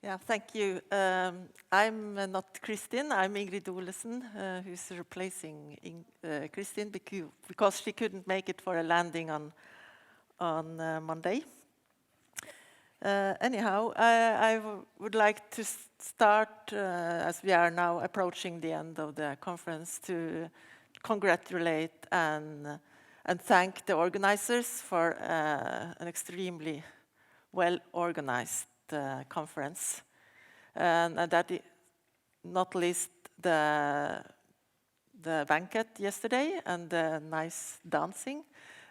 Yeah, thank you. I'm not Kristin, I'm Ingrid Olesen, who's replacing Kristin because she couldn't make it for a landing on Monday. Anyhow, I would like to start, as we are now approaching the end of the conference, to congratulate and thank the organizers for an extremely well-organized conference, and that not least the banquet yesterday and the nice dancing.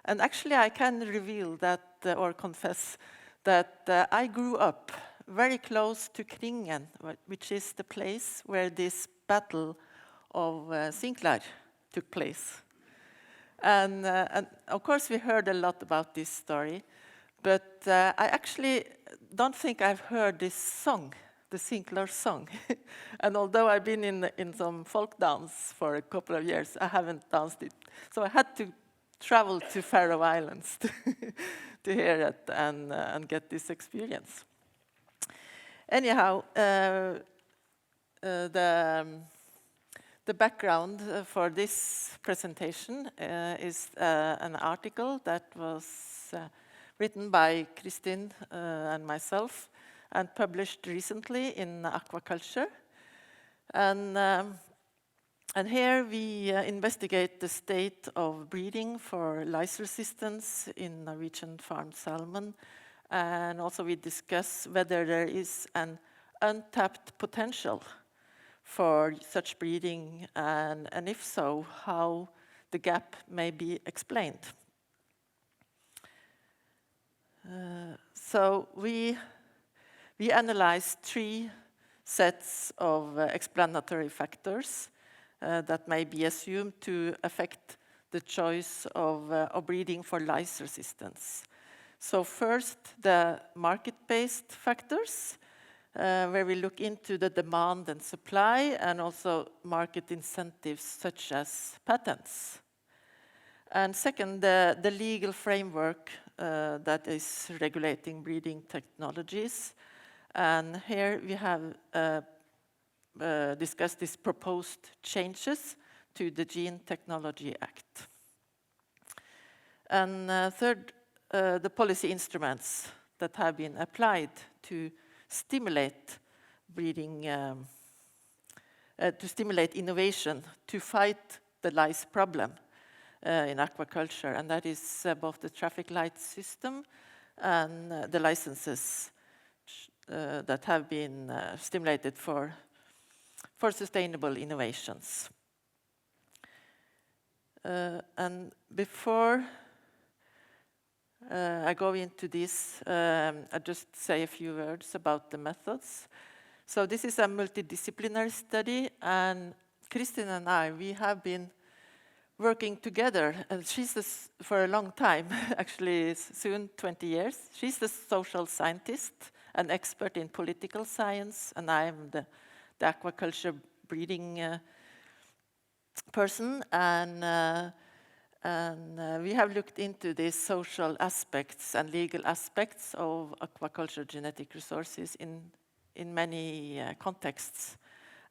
And actually, I can reveal that or confess that I grew up very close to Kringen, which is the place where this battle of Sinclair took place. And of course, we heard a lot about this story. But I actually don't think I've heard this song, the Sinclair song. And although I've been in some folk dance for a couple of years, I haven't danced it. So I had to travel to Faroe Islands to hear it and get this experience. Anyhow, the background for this presentation is an article that was written by Kristin and myself and published recently in Aquaculture. And here we investigate the state of breeding for lice resistance in Norwegian farmed salmon. And also we discuss whether there is an untapped potential for such breeding, and if so, how the gap may be explained. So we analyzed 3 sets of explanatory factors that may be assumed to affect the choice of breeding for lice resistance. So first, the market-based factors, where we look into the demand and supply and also market incentives such as patents. And second, the legal framework that is regulating breeding technologies. And here we have discussed these proposed changes to the Gene Technology Act. And third, the policy instruments that have been applied to stimulate breeding, to stimulate innovation, to fight the lice problem in aquaculture, and that is both the traffic light system and the licenses that have been stimulated for sustainable innovations. And before I go into this, I'll just say a few words about the methods. So this is a multidisciplinary study, and Kristin and I, we have been working together, and she's for a long time, actually soon 20 years. She's the social scientist, an expert in political science, and I'm the aquaculture breeding person, and we have looked into these social aspects and legal aspects of aquaculture genetic resources in many contexts.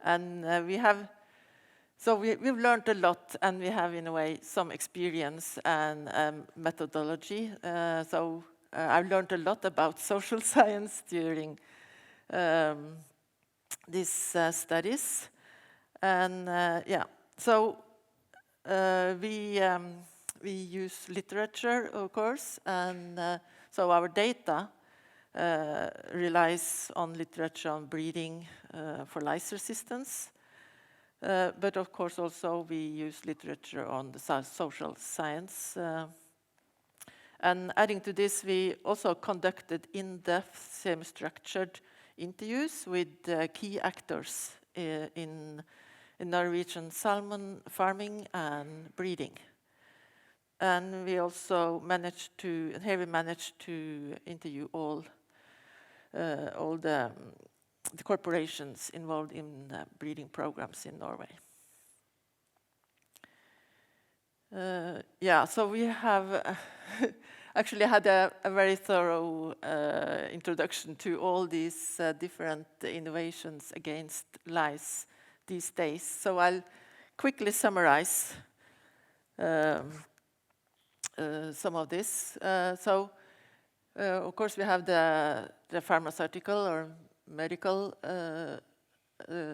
And we've learned a lot, and we have, in a way, some experience and methodology. I've learned a lot about social science during these studies. And we use literature, of course, and so our data relies on literature on breeding for lice resistance. But of course also we use literature on the social science. And adding to this, we also conducted in-depth semi-structured interviews with key actors in Norwegian salmon farming and breeding. And we also managed to interview all the corporations involved in breeding programs in Norway. So we have, actually had a very thorough introduction to all these different innovations against lice these days. So I'll quickly summarize some of this. Of course, we have the pharmaceutical or medical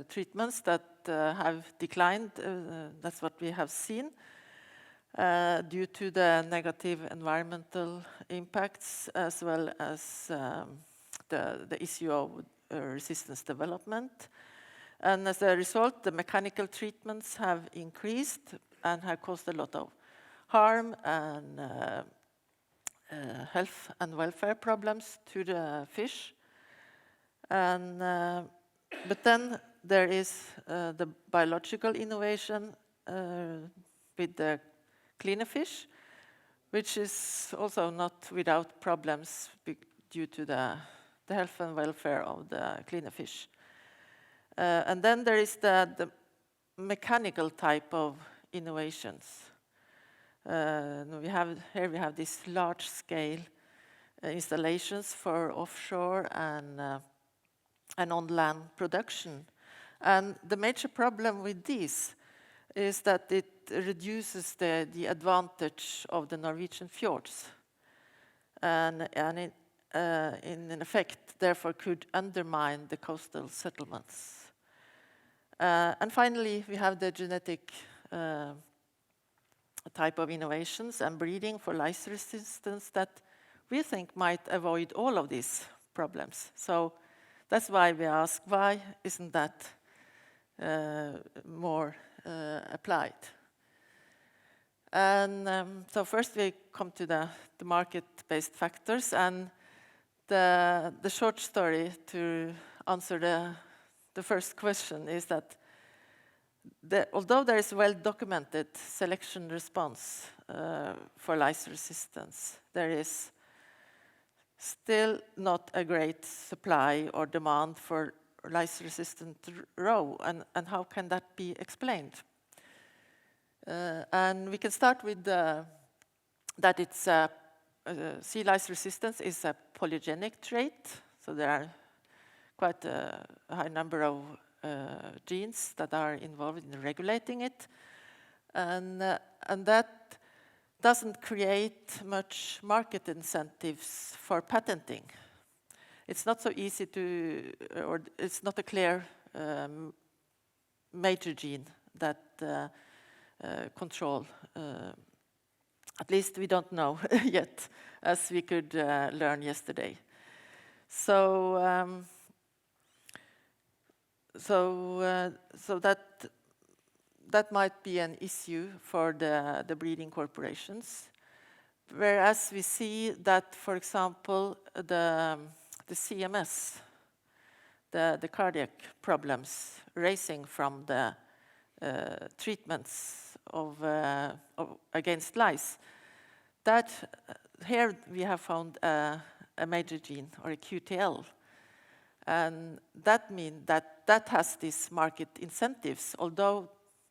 treatments that have declined. That's what we have seen due to the negative environmental impacts, as well as the issue of resistance development. And as a result, the mechanical treatments have increased and have caused a lot of harm and health and welfare problems to the fish. And, but then there is the biological innovation with the cleaner fish, which is also not without problems due to the health and welfare of the cleaner fish. And then there is the mechanical type of innovations. Here we have these large-scale installations for offshore and on-land production. And the major problem with these is that it reduces the advantage of the Norwegian fjords, and in effect, therefore, could undermine the coastal settlements. And finally, we have the genetic type of innovations and breeding for lice resistance that we think might avoid all of these problems. So that's why we ask, why isn't that more applied? And so first we come to the market-based factors, and the short story to answer the first question is that although there is well-documented selection response for lice resistance, there is still not a great supply or demand for lice-resistant roe, and how can that be explained? And we can start with that it's sea lice resistance is a polygenic trait, so there are quite a high number of genes that are involved in regulating it, and that doesn't create much market incentives for patenting. It's not so easy to, or it's not a clear major gene that control. At least we don't know yet, as we could learn yesterday. So that might be an issue for the breeding corporations. Whereas we see that, for example, the CMS, the cardiac problems arising from the treatments against lice, that here we have found a major gene, or a QTL. And that means that has these market incentives. Although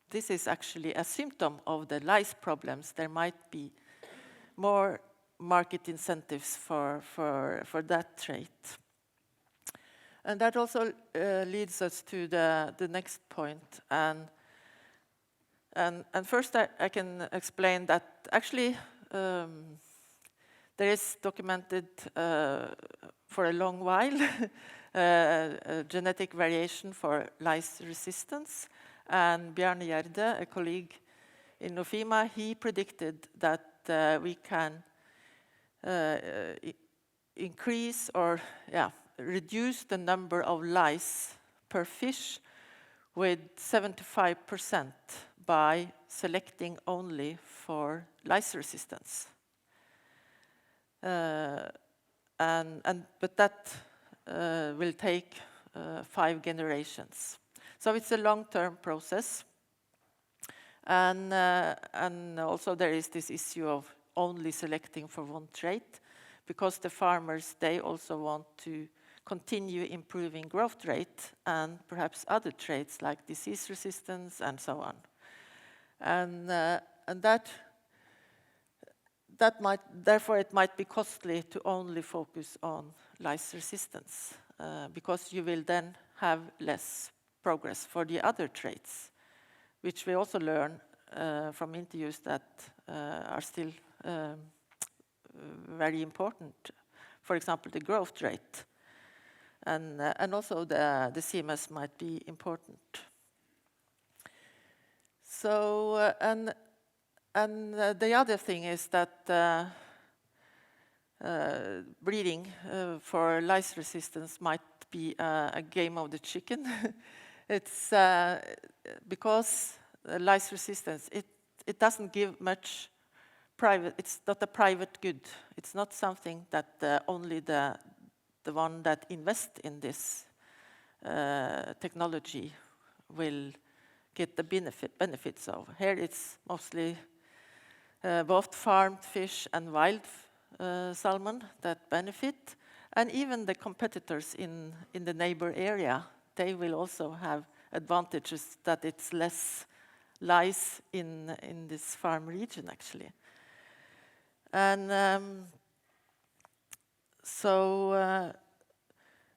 this is actually a symptom of the lice problems, there might be more market incentives for that trait. And that also leads us to the next point. And first I can explain that actually there is documented for a long while genetic variation for lice resistance. And Bjarne Gjerde, a colleague in NOFIMA, he predicted that we can increase or reduce the number of lice per fish with 75% by selecting only for lice resistance. But that will take 5 generations. So it's a long-term process. And also there is this issue of only selecting for one trait, because the farmers, they also want to continue improving growth rate and perhaps other traits like disease resistance and so on. And that therefore, it might be costly to only focus on lice resistance, because you will then have less progress for the other traits, which we also learn from interviews that are still very important. For example, the growth rate, and also the CMS might be important. So, and the other thing is that breeding for lice resistance might be a game of the chicken. It's because lice resistance, it doesn't give much private, it's not a private good. It's not something that only the one that invests in this technology will get the benefits of. Here it's mostly both farmed fish and wild salmon that benefit, and even the competitors in the neighbor area, they will also have advantages that it's less lice in this farm region, actually. And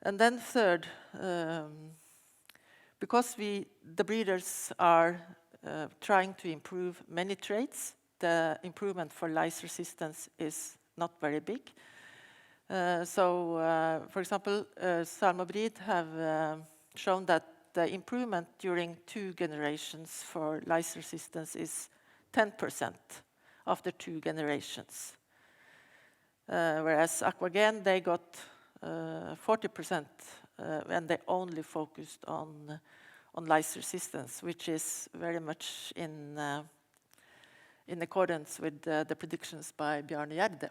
and then third, because the breeders are trying to improve many traits, the improvement for lice resistance is not very big. For example, Salmon have shown that the improvement during 2 generations for lice resistance is 10% after 2 generations. Whereas Aqua, they got 40% and they only focused on lice resistance, which is very much in accordance with the predictions by Bjarne Gjerde.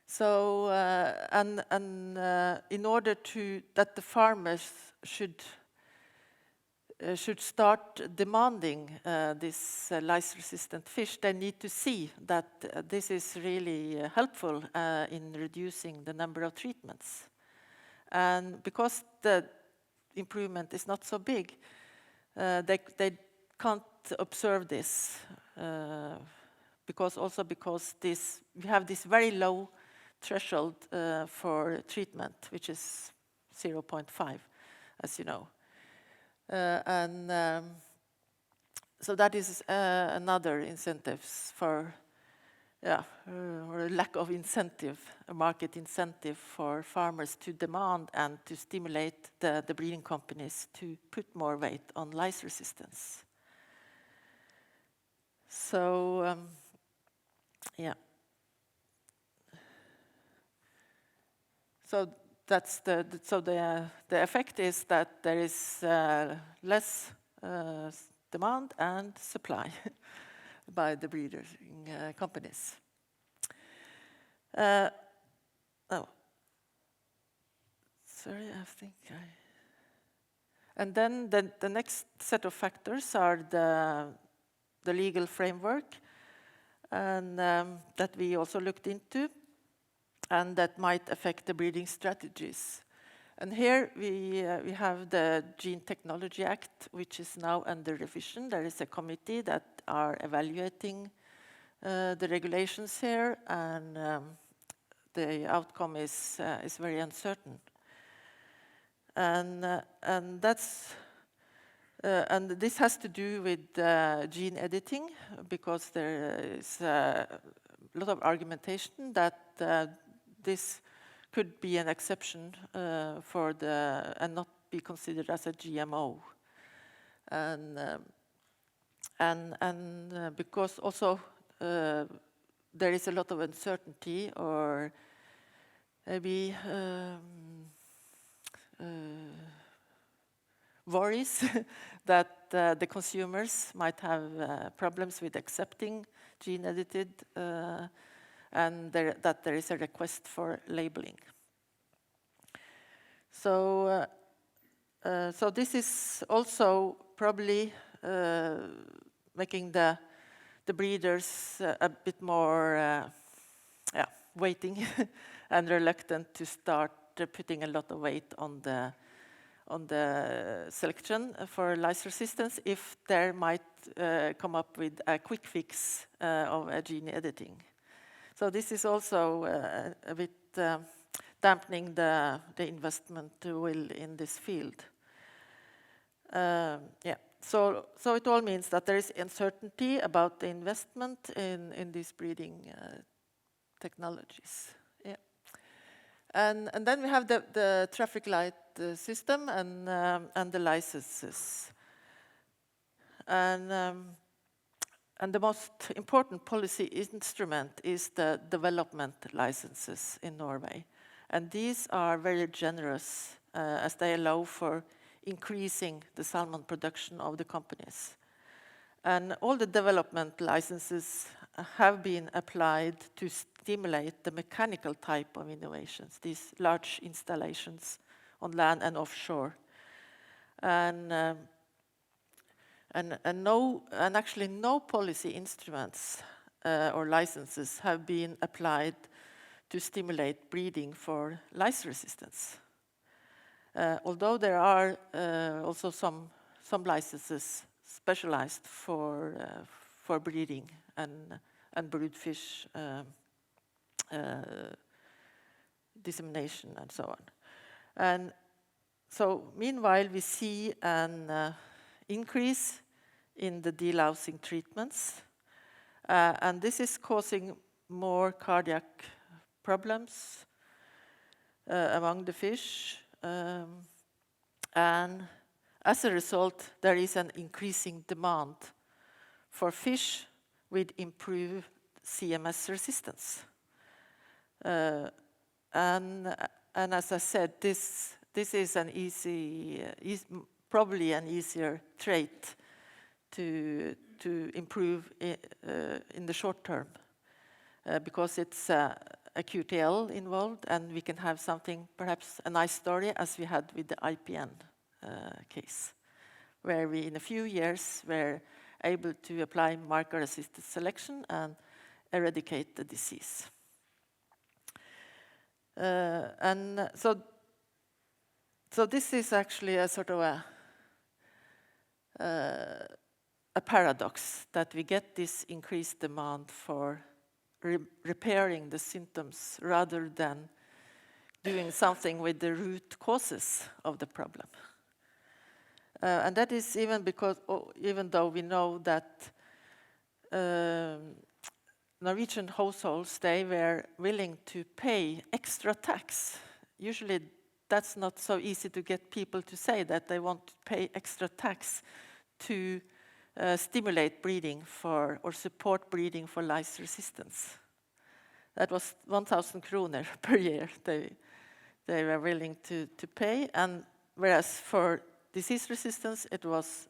So, in order that the farmers should start demanding this lice-resistant fish, they need to see that this is really helpful in reducing the number of treatments. And because the improvement is not so big, they can't observe this, because we have this very low threshold for treatment, which is 0.5, as you know. So that is another incentive for, or a lack of incentive, a market incentive for farmers to demand and to stimulate the breeding companies to put more weight on lice resistance. So, yeah. So that's the effect is that there is less demand and supply by the breeding companies. Oh, sorry, I think And then the next set of factors are the legal framework, and that we also looked into, and that might affect the breeding strategies. And here we have the Gene Technology Act, which is now under revision. There is a committee that are evaluating the regulations here, and the outcome is very uncertain. And this has to do with gene editing, because there is a lot of argumentation that this could be an exception and not be considered as a GMO, and because also there is a lot of uncertainty, or maybe worries that the consumers might have problems with accepting gene-edited, and that there is a request for labeling. So, so this is also probably making the breeders a bit more waiting and reluctant to start putting a lot of weight on the selection for lice resistance, if there might come up with a quick fix of gene editing. So this is also a bit dampening the investment will in this field. Yeah. So it all means that there is uncertainty about the investment in these breeding technologies. Yeah. And then we have the traffic light system and the licenses. And the most important policy instrument is the development licenses in Norway. And these are very generous as they allow for increasing the salmon production of the companies. And all the development licenses have been applied to stimulate the mechanical type of innovations, these large installations on land and offshore. And actually no policy instruments or licenses have been applied to stimulate breeding for lice resistance. Although there are also some licenses specialized for breeding and brood fish dissemination and so on. And so meanwhile we see an increase in the delousing treatments, and this is causing more cardiac problems among the fish, and as a result there is an increasing demand for fish with improved CMS resistance. And as I said, this is an probably an easier trait to improve in the short term, because it's a QTL involved, and we can have something, perhaps a nice story, as we had with the IPN case, where we in a few years were able to apply marker-assisted selection and eradicate the disease. And so this is actually a sort of a paradox, that we get this increased demand for repairing the symptoms rather than doing something with the root causes of the problem. And that is even because, even though we know that Norwegian households, they were willing to pay extra tax. Usually that's not so easy to get people to say that they want to pay extra tax to stimulate breeding for, or support breeding for lice resistance. That was 1,000 kroner per year they were willing to pay, and whereas for disease resistance it was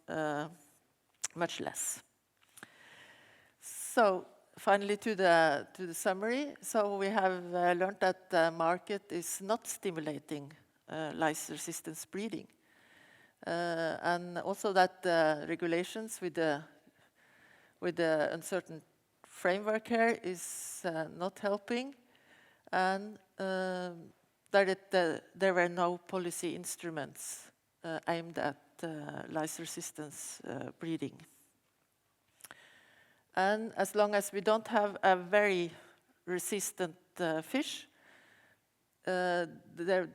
much less. So finally to the summary. So we have learned that the market is not stimulating lice resistance breeding. And also that the regulations with the uncertain framework here is not helping, and that there were no policy instruments aimed at lice resistance breeding. And as long as we don't have a very resistant fish, the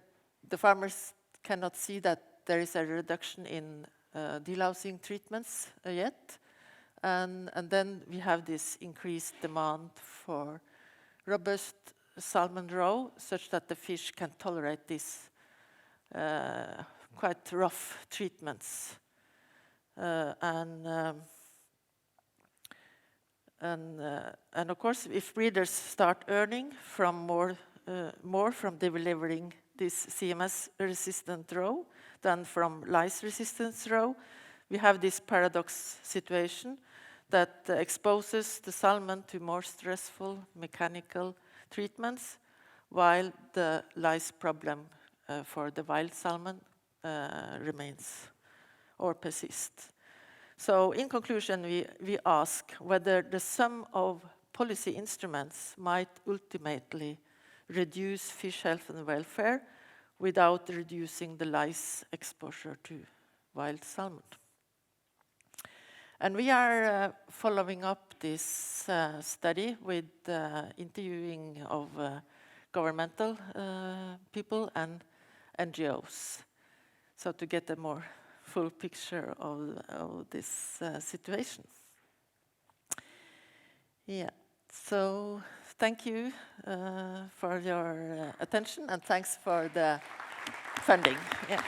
farmers cannot see that there is a reduction in delousing treatments yet. And then we have this increased demand for robust salmon roe, such that the fish can tolerate these quite rough treatments. And of course, if breeders start earning from more from delivering this CMS-resistant roe than from lice-resistant roe, we have this paradox situation that exposes the salmon to more stressful mechanical treatments, while the lice problem for the wild salmon remains or persists. So in conclusion, we ask whether the sum of policy instruments might ultimately reduce fish health and welfare without reducing the lice exposure to wild salmon. And we are following up this study with interviewing of governmental people and NGOs, so to get a more full picture of this situation. Yeah, so thank you for your attention, and thanks for the funding. Yeah.